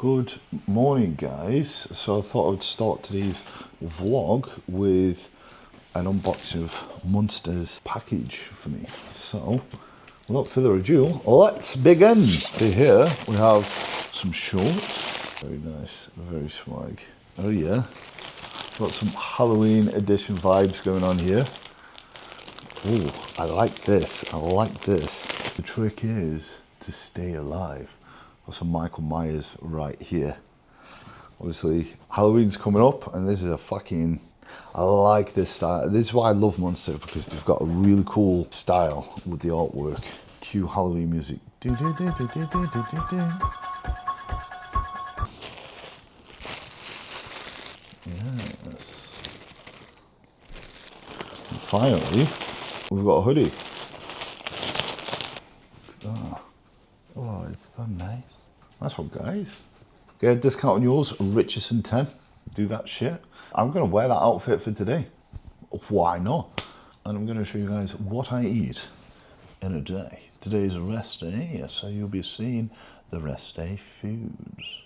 Good morning, guys. So I thought I would start today's vlog with an unboxing of Munster's package for me. So without further ado, let's begin. Here we have some shorts. Very nice, very swag. Oh yeah, got some Halloween edition vibes going on here. Oh, I like this, I like this. The trick is to stay alive. Got some Michael Myers right here. Obviously, Halloween's coming up, and this is a fucking, I like this style. This is why I love Munster, because they've got a really cool style with the artwork. Cue Halloween music. Yes. And finally, we've got a hoodie. Look at that. Oh, it's so nice. Nice one, guys. Get a discount on yours, Richardson 10. Do that shit. I'm gonna wear that outfit for today. Why not? And I'm gonna show you guys what I eat in a day. Today is a rest day, so you'll be seeing the rest day foods.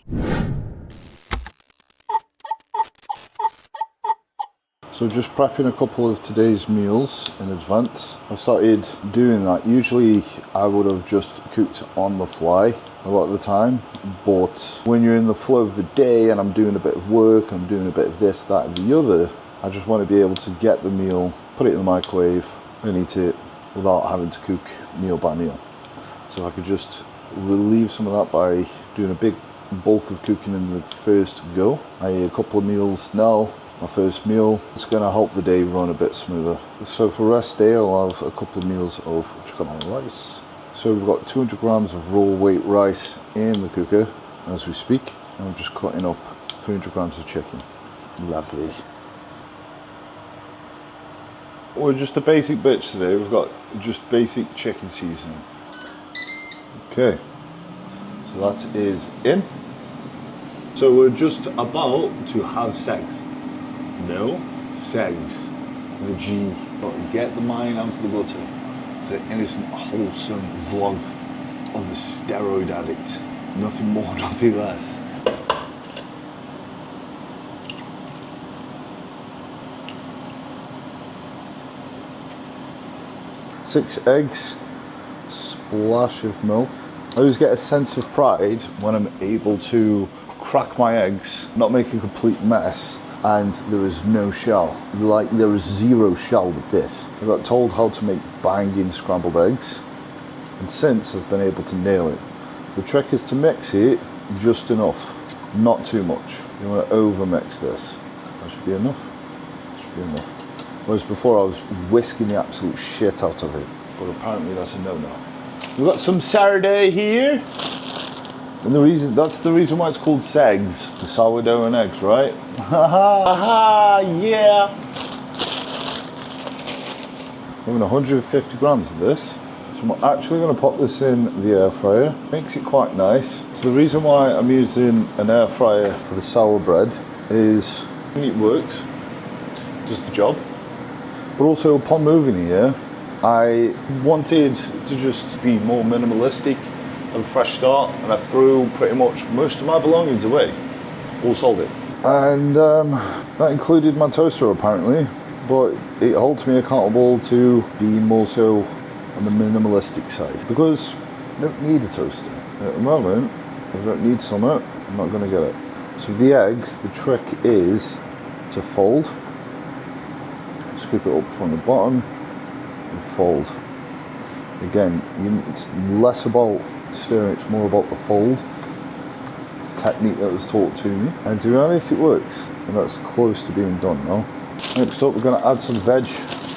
So just prepping a couple of today's meals in advance. I started doing that. Usually I would have just cooked on the fly a lot of the time, but when you're in the flow of the day and I'm doing a bit of work, I'm doing a bit of this, that and the other, I just want to be able to get the meal, put it in the microwave and eat it without having to cook meal by meal. So I could just relieve some of that by doing a big bulk of cooking in the first go. I eat a couple of meals now. My first meal, it's going to help the day run a bit smoother. So for rest day, I'll have a couple of meals of chicken and rice. So we've got 200 grams of raw weight rice in the cooker as we speak. And I'm just cutting up 300 grams of chicken. Lovely. We're just a basic bitch today. We've got just basic chicken seasoning. Okay, so that is in. So we're just about to have sex. No, segs. The G. Get the mind onto the butter. It's an innocent, wholesome vlog of the steroid addict. Nothing more, nothing less. Six eggs, splash of milk. I always get a sense of pride when I'm able to crack my eggs, not make a complete mess, and there is no shell. Like, there is zero shell with this. I got told how to make banging scrambled eggs, and since I've been able to nail it. The trick is to mix it just enough, not too much. You want to over mix this. That should be enough. That should be enough. Whereas before I was whisking the absolute shit out of it, but apparently that's a no-no. We've got some Saturday here. And that's the reason why it's called segs, the sourdough and eggs, right? Haha, yeah. I'm going 150 grams of this. So I'm actually going to pop this in the air fryer. Makes it quite nice. So the reason why I'm using an air fryer for the sour bread is it works, does the job. But also upon moving here, I wanted to just be more minimalistic. A fresh start, and I threw pretty much most of my belongings away, all sold it. And that included my toaster apparently, but it holds me accountable to being more so on the minimalistic side, because I don't need a toaster. At the moment, if I don't need something, I'm not going to get it. So the eggs, the trick is to fold, scoop it up from the bottom, and fold. Again, it's less about stirring, it's more about the fold. It's a technique that was taught to me, and to be honest, it works, and that's close to being done now. Next up, we're going to add some veg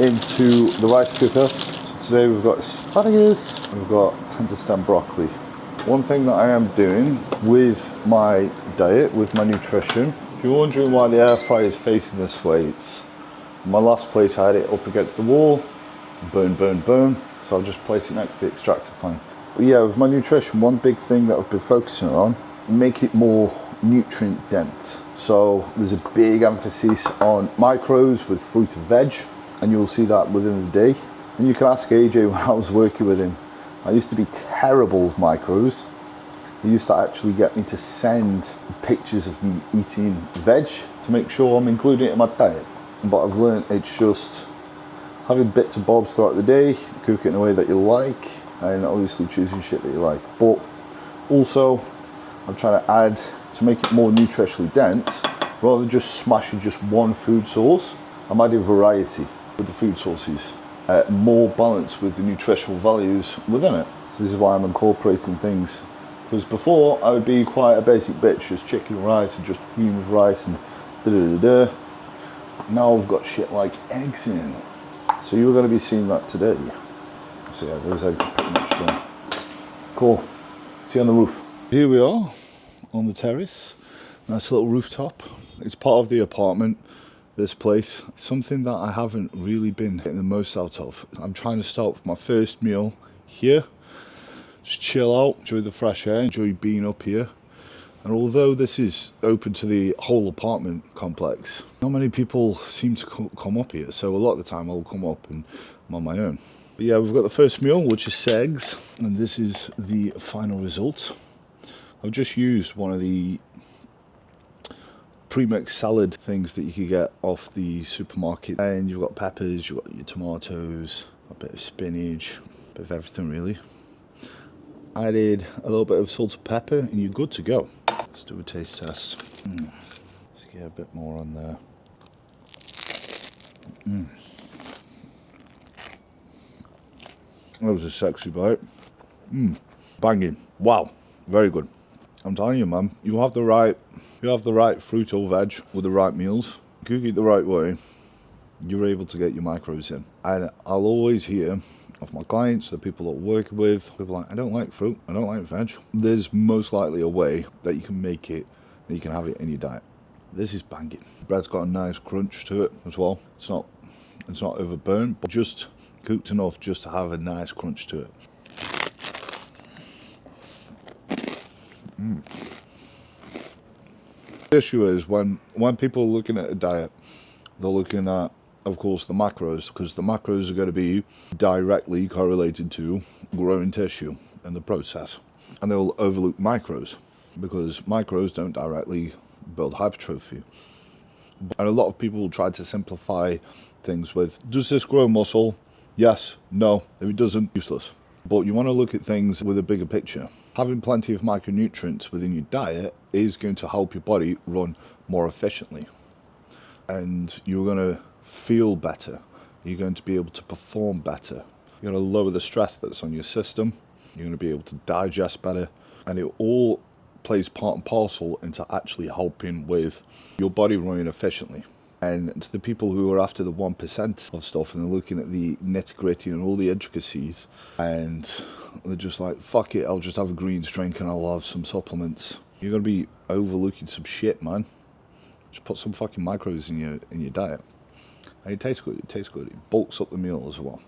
into the rice cooker. So today we've got asparagus, and we've got tender stem broccoli. One thing that I am doing with my diet, with my nutrition, if you're wondering why the air fryer is facing this way, it's my last place I had it up against the wall, burn, burn, burn. So I'll just place it next to the extractor fan. But yeah, with my nutrition, one big thing that I've been focusing on, make it more nutrient dense. So there's a big emphasis on macros with fruit and veg, and you'll see that within the day. And you can ask AJ when I was working with him. I used to be terrible with macros, he used to actually get me to send pictures of me eating veg to make sure I'm including it in my diet. But I've learned it's just having bits and bobs throughout the day, cook it in a way that you like, and obviously choosing shit that you like. But also, I'm trying to add, to make it more nutritionally dense, rather than just smashing just one food source, I'm adding variety with the food sources. More balance with the nutritional values within it. So this is why I'm incorporating things. Because before, I would be quite a basic bitch, just chicken and rice and just cream with rice and da-da-da-da. Now I've got shit like eggs in. So you're going to be seeing that today. So yeah, those eggs are pretty much done. Cool. See you on the roof. Here we are on the terrace. Nice little rooftop. It's part of the apartment, this place. Something that I haven't really been getting the most out of. I'm trying to start with my first meal here. Just chill out, enjoy the fresh air, enjoy being up here. And although this is open to the whole apartment complex, not many people seem to come up here. So a lot of the time I'll come up and I'm on my own. But yeah, we've got the first meal, which is segs. And this is the final result. I've just used one of the pre-mixed salad things that you could get off the supermarket. And you've got peppers, you've got your tomatoes, a bit of spinach, a bit of everything really. Added a little bit of salt and pepper and you're good to go. Let's do a taste test. Let's get a bit more on there. That was a sexy bite. Banging. Wow. Very good. I'm telling you, man, you have the right fruit or veg with the right meals. Cook it the right way, you're able to get your macros in. And I'll always hear of my clients, the people that I work with, people like, I don't like fruit, I don't like veg. There's most likely a way that you can make it, that you can have it in your diet. This is banging. The bread's got a nice crunch to it as well. It's not overburnt, but just cooked enough just to have a nice crunch to it. The issue is when people are looking at a diet, they're looking at, of course, the macros, because the macros are going to be directly correlated to growing tissue in the process. And they'll overlook micros, because micros don't directly build hypertrophy. And a lot of people try to simplify things with, does this grow muscle? Yes, no. If it doesn't, useless. But you want to look at things with a bigger picture. Having plenty of micronutrients within your diet is going to help your body run more efficiently. And you're going to feel better. You're going to be able to perform better. You're going to lower the stress that's on your system. You're going to be able to digest better. And it all plays part and parcel into actually helping with your body running efficiently. And to the people who are after the 1% of stuff and they're looking at the nitty-gritty and all the intricacies, and they're just like, fuck it, I'll just have a greens drink and I'll have some supplements. You're going to be overlooking some shit, man. Just put some fucking macros in your diet. And it tastes good, It bulks up the meal as well.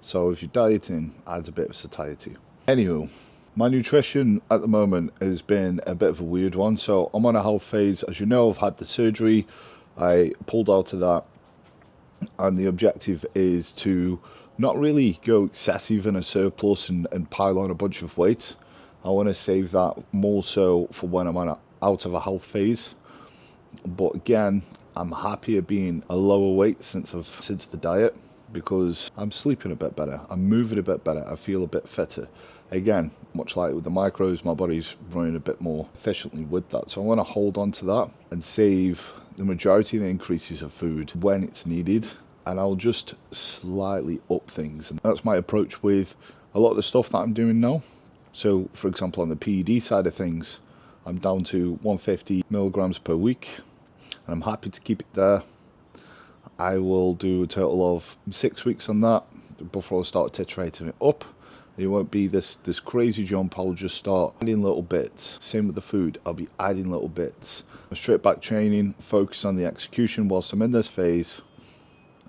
So if you're dieting, adds a bit of satiety. Anywho, my nutrition at the moment has been a bit of a weird one. So I'm on a health phase. As you know, I've had the surgery. I pulled out of that. And the objective is to not really go excessive in a surplus and pile on a bunch of weight. I want to save that more so for when I'm out of a health phase. But again, I'm happier being a lower weight since the diet, because I'm sleeping a bit better, I'm moving a bit better, I feel a bit fitter. Again, much like with the macros, my body's running a bit more efficiently with that. So I want to hold on to that and save the majority of the increases of food when it's needed. And I'll just slightly up things. And that's my approach with a lot of the stuff that I'm doing now. So for example, on the PED side of things, I'm down to 150 milligrams per week. And I'm happy to keep it there. I will do a total of 6 weeks on that before I start titrating it up. It won't be this crazy jump. I'll just start adding little bits. Same with the food. I'll be adding little bits. Straight back training, focus on the execution whilst I'm in this phase.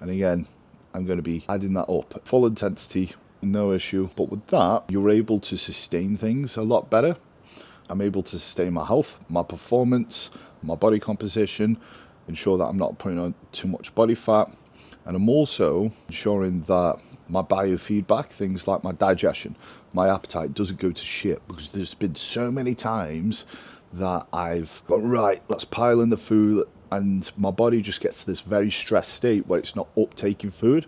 And again, I'm going to be adding that up. Full intensity, no issue. But with that, you're able to sustain things a lot better. I'm able to sustain my health, my performance, my body composition, ensure that I'm not putting on too much body fat. And I'm also ensuring that my biofeedback, things like my digestion, my appetite, doesn't go to shit, because there's been so many times that I've gone, right, let's pile in the food, and my body just gets to this very stressed state where it's not uptaking food.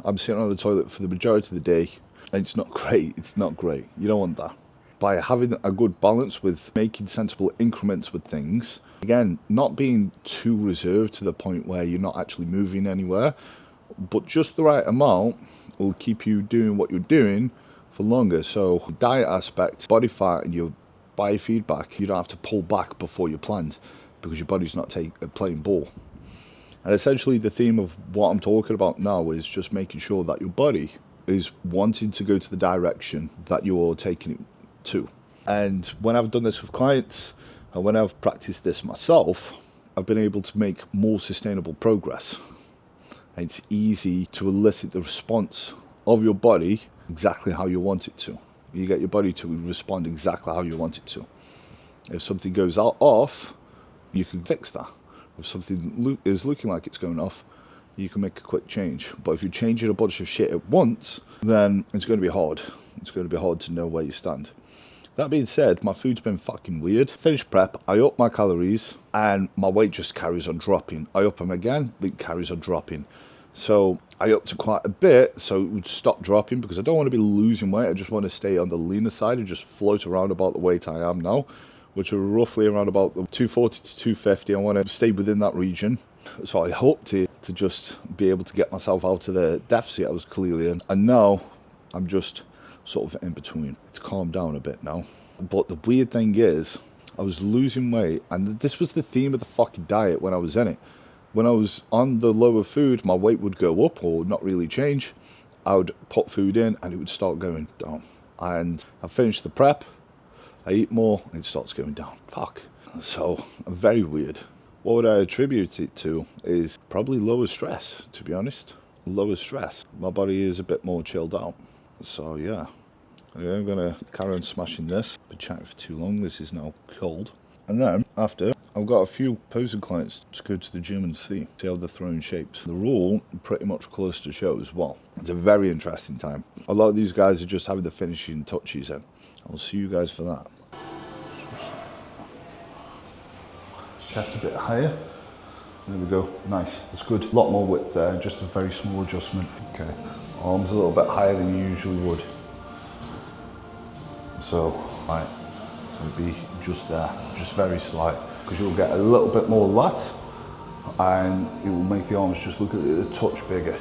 I'm sitting on the toilet for the majority of the day, and it's not great. It's not great. You don't want that. By having a good balance with making sensible increments with things, again, not being too reserved to the point where you're not actually moving anywhere, but just the right amount will keep you doing what you're doing for longer. So diet aspect, body fat and your biofeedback, you don't have to pull back before you planned, because your body's not playing ball. And essentially the theme of what I'm talking about now is just making sure that your body is wanting to go to the direction that you're taking it to. And when I've done this with clients, and when I've practiced this myself, I've been able to make more sustainable progress. And it's easy to elicit the response of your body exactly how you want it to. You get your body to respond exactly how you want it to. If something goes off, you can fix that. If something is looking like it's going off, you can make a quick change. But if you're changing a bunch of shit at once, then it's going to be hard. It's going to be hard to know where you stand. That being said, my food's been fucking weird. Finished prep, I up my calories, and my weight just carries on dropping. I up them again, it carries on dropping. So I upped to quite a bit, so it would stop dropping, because I don't want to be losing weight. I just want to stay on the leaner side and just float around about the weight I am now, which are roughly around about the 240 to 250. I want to stay within that region. So I hope to just be able to get myself out of the deficit I was clearly in. And now I'm just sort of in between. It's calmed down a bit now. But the weird thing is, I was losing weight, and this was the theme of the fucking diet when I was in it. When I was on the lower food, my weight would go up or not really change. I would put food in and it would start going down. And I finished the prep, I eat more, and it starts going down. Fuck. So, very weird. What would I attribute it to is probably lower stress, to be honest. Lower stress. My body is a bit more chilled out. So, yeah. I'm going to carry on smashing this. Been chatting for too long. This is now cold. And then, after, I've got a few posing clients to go to the gym and see how they're throwing shapes. They're all pretty much close to show as well. It's a very interesting time. A lot of these guys are just having the finishing touches in. I'll see you guys for that. Chest a bit higher. There we go. Nice. That's good. A lot more width there. Just a very small adjustment. Okay. Arms a little bit higher than you usually would. So, right. So it'll be just there. Just very slight. Because you'll get a little bit more lat. And it will make the arms just look a touch bigger.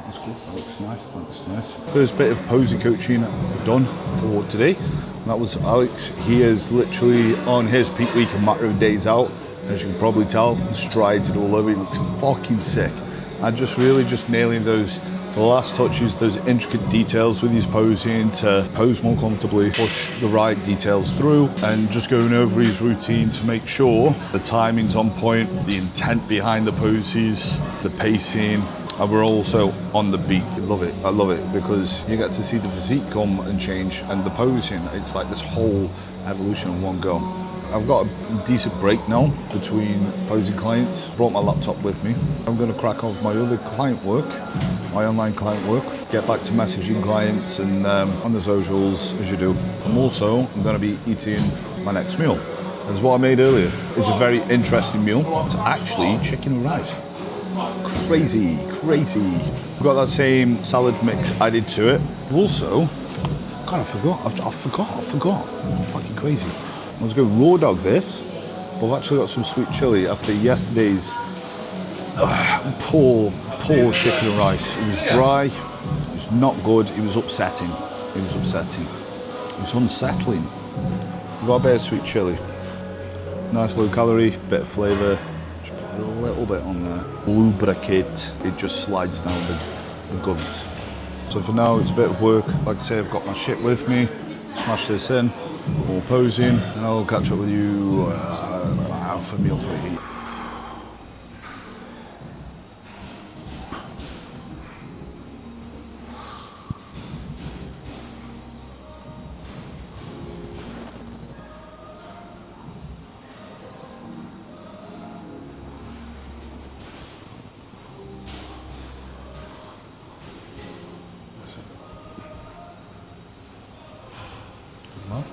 That's good. That looks nice. That looks nice. First bit of posing coaching done for today. And that was Alex. He is literally on his peak week and matter of days out. As you can probably tell, strides it all over. He looks fucking sick. And just really just nailing those last touches, those intricate details with his posing to pose more comfortably, push the right details through, and just going over his routine to make sure the timing's on point, the intent behind the poses, the pacing, and we're also on the beat. I love it because you get to see the physique come and change, and the posing, it's like this whole evolution in one go. I've got a decent break now between posing clients. Brought my laptop with me. I'm going to crack on with my other client work, my online client work, get back to messaging clients and on the socials as you do. I'm going to be eating my next meal. That's what I made earlier. It's a very interesting meal. It's actually chicken and rice. Crazy. I've got that same salad mix added to it. Also, God, I forgot. Fucking crazy. I was going to raw dog this, but I've actually got some sweet chili after yesterday's poor chicken and rice. It was dry, it was not good, it was upsetting. It was unsettling. I've got a bit of sweet chili. Nice low calorie, bit of flavour. Just put a little bit on there. Lubricate, it just slides down the gut. So for now, it's a bit of work. Like I say, I've got my shit with me. Smash this in. More posing, and I'll catch up with you for meal 3. Well.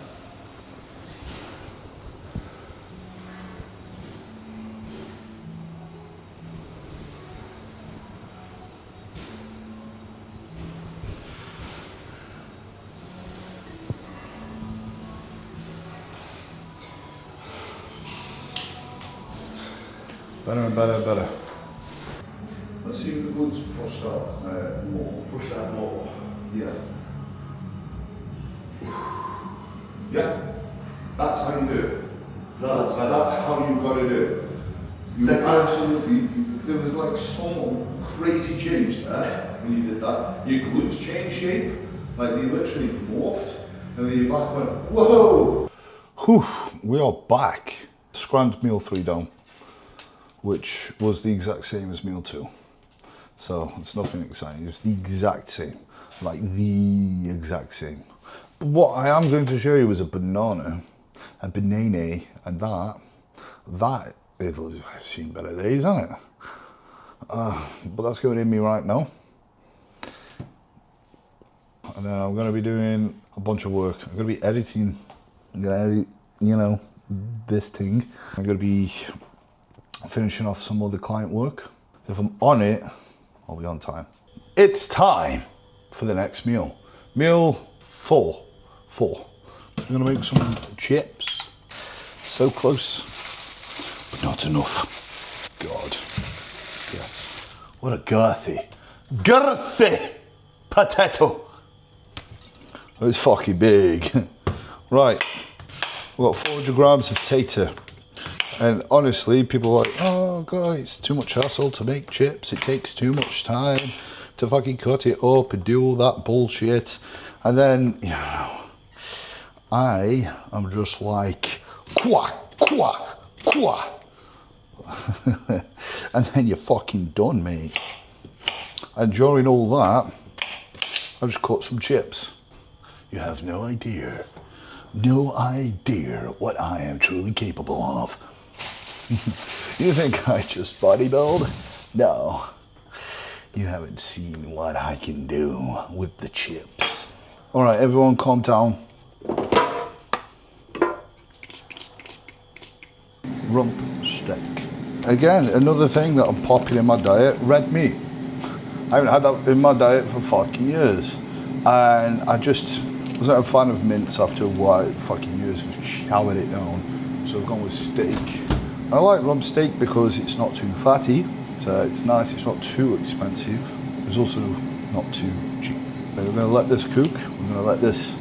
Better and better and better. Let's see if the good's pushed out more. Push that more. Yeah. Yeah. That's how you do it. That's how you've got to do it. You absolutely, there was like some crazy change there when you did that. Your glutes changed shape, like they literally morphed, and then your back went, whoa! Whew, we are back. Scrammed meal 3 down, which was the exact same as meal 2. So it's nothing exciting, it's the exact same, like the exact same. But what I am going to show you is a banana, and that, I've seen better days, hasn't it? But that's going in me right now. And then I'm going to be doing a bunch of work. I'm going to be editing. I'm going to edit, you know, this thing. I'm going to be finishing off some other client work. If I'm on it, I'll be on time. It's time for the next meal. Meal 4. I'm going to make some chips. So close. Not enough. God. Yes. What a girthy potato. It was fucking big. Right. We've got 400 grams of tater. And honestly, people are like, oh God, it's too much hassle to make chips. It takes too much time to fucking cut it up and do all that bullshit. And then, you know, I am just like, quack, quack, quack. And then you're fucking done, mate. And during all that, I just cut some chips. You have no idea what I am truly capable of. You think I just bodybuild? No. You haven't seen what I can do with the chips. All right, everyone calm down. Rump steak. Again, another thing that I'm popping in my diet, red meat. I haven't had that in my diet for fucking years. And I just wasn't a fan of mince after a while, fucking years, just showered it down. So I've gone with steak. I like rump steak because it's not too fatty. It's nice, it's not too expensive. It's also not too cheap. We're gonna let this cook. We're gonna let this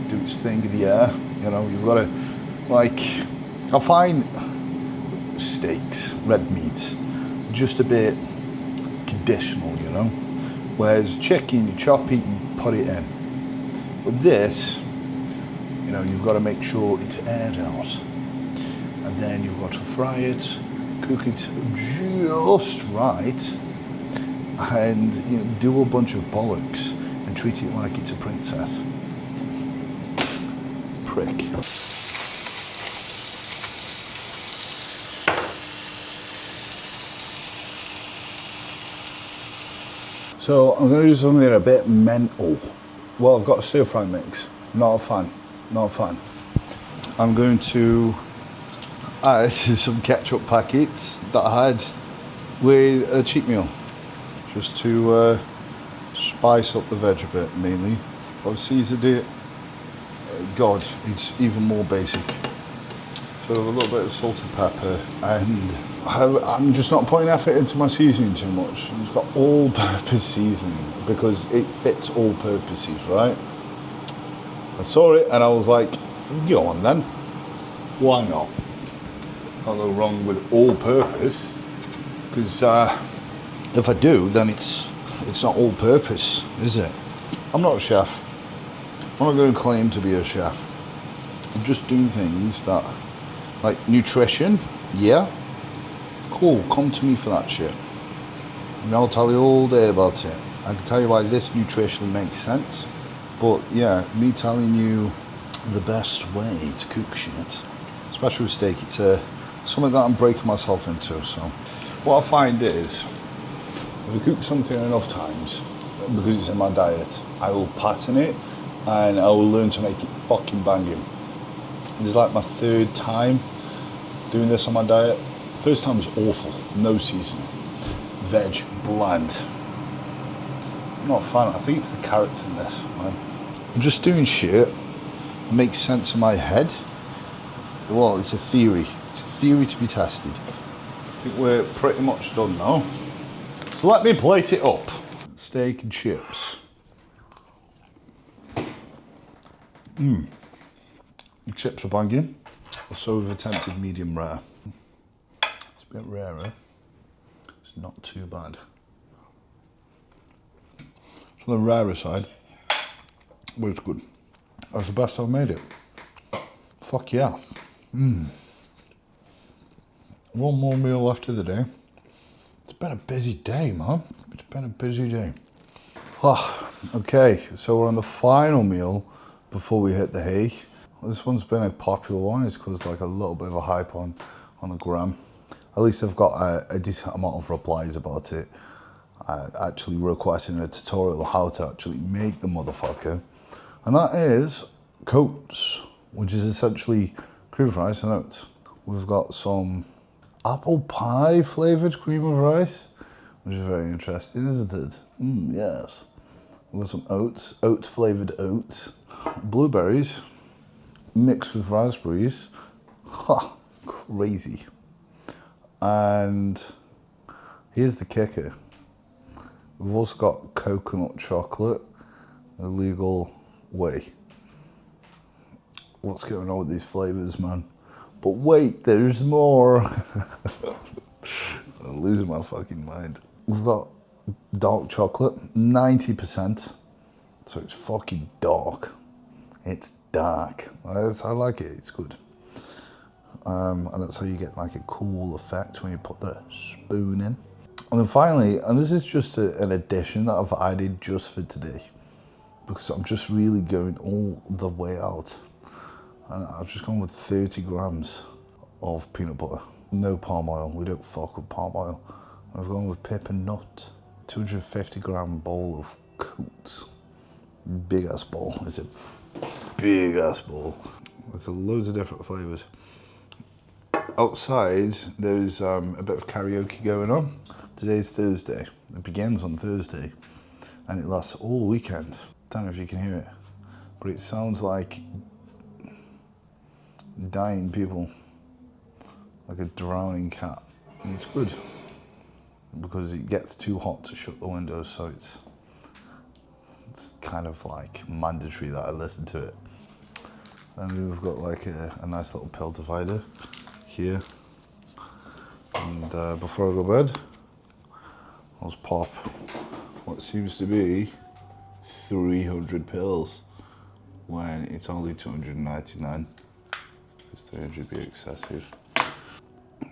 do its thing in the air. You know, you've gotta, like, I find steaks, red meat, just a bit conditional, you know? Whereas chicken, you chop it, you put it in. With this, you know, you've got to make sure it's aired out. And then you've got to fry it, cook it just right, and you know, do a bunch of bollocks and treat it like it's a princess. Prick. So I'm going to do something a bit mental. Well, I've got a stir fry mix. Not a fan. I'm going to add some ketchup packets that I had with a cheat meal, just to spice up the veg a bit, mainly. I've seasoned it. God, it's even more basic. So a little bit of salt and pepper, and I'm just not putting effort into my seasoning too much. It's got all-purpose seasoning because it fits all purposes, right? I saw it and I was like, go on then. Why not? Can't go wrong with all-purpose, because if I do, then it's not all-purpose, is it? I'm not a chef. I'm not going to claim to be a chef. I'm just doing things that, like nutrition, yeah. Cool, come to me for that shit. And I'll tell you all day about it. I can tell you why this nutritionally makes sense. But yeah, me telling you the best way to cook shit, especially with steak, it's something that I'm breaking myself into. So what I find is, if I cook something enough times, because it's in my diet, I will pattern it and I will learn to make it fucking banging. This is like my third time doing this on my diet. First time was awful, no seasoning. Veg, bland. I'm not a fan, I think it's the carrots in this, man. I'm just doing shit that makes sense in my head. Well, it's a theory. It's a theory to be tested. I think we're pretty much done now. So let me plate it up. Steak and chips. The chips are banging. So we've attempted medium rare. It's a bit rarer. It's not too bad. It's on the rarer side, but it's good. That's the best I've made it. Fuck yeah. One more meal left of the day. It's been a busy day, man. It's been a busy day. Okay, so we're on the final meal before we hit the hay. This one's been a popular one. It's caused like a little bit of a hype on the gram. At least I've got a decent amount of replies about it. Actually requesting a tutorial on how to actually make the motherfucker. And that is Coates, which is essentially cream of rice and oats. We've got some apple pie flavoured cream of rice, which is very interesting, isn't it? Yes. We've got some oats, flavoured oats, blueberries, mixed with raspberries. Crazy. And here's the kicker. We've also got coconut chocolate, a legal way. What's going on with these flavours, man? But wait, there's more. I'm losing my fucking mind. We've got dark chocolate, 90%. So it's fucking dark. It's dark. I like it, it's good. And that's how you get like a cool effect when you put the spoon in. And then finally, and this is just an addition that I've added just for today, because I'm just really going all the way out. And I've just gone with 30 grams of peanut butter. No palm oil, we don't fuck with palm oil. I've gone with pip and nut. 250 gram bowl of Coates. Big ass bowl, it's a big ass bowl. There's loads of different flavours. Outside, there's a bit of karaoke going on. Today's Thursday. It begins on Thursday and it lasts all weekend. Don't know if you can hear it, but it sounds like dying people, like a drowning cat. And it's good because it gets too hot to shut the windows, so it's kind of like mandatory that I listen to it. And we've got like a nice little pill divider here. And before I go to bed, I'll just pop what seems to be 300 pills when it's only 299. Because 300 would be excessive.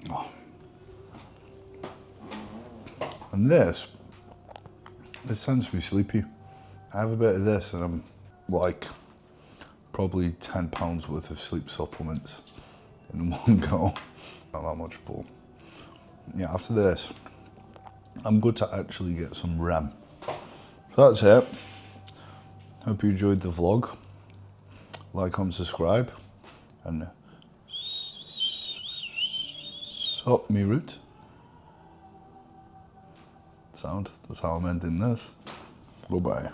Oh. And this tends to be sleepy. I have a bit of this and I'm like probably 10 pounds worth of sleep supplements in one go. Not that much, but yeah, after this, I'm good to actually get some REM. So that's it. Hope you enjoyed the vlog. Like, comment, subscribe, and up me root. Sound, that's how I'm ending this. Goodbye.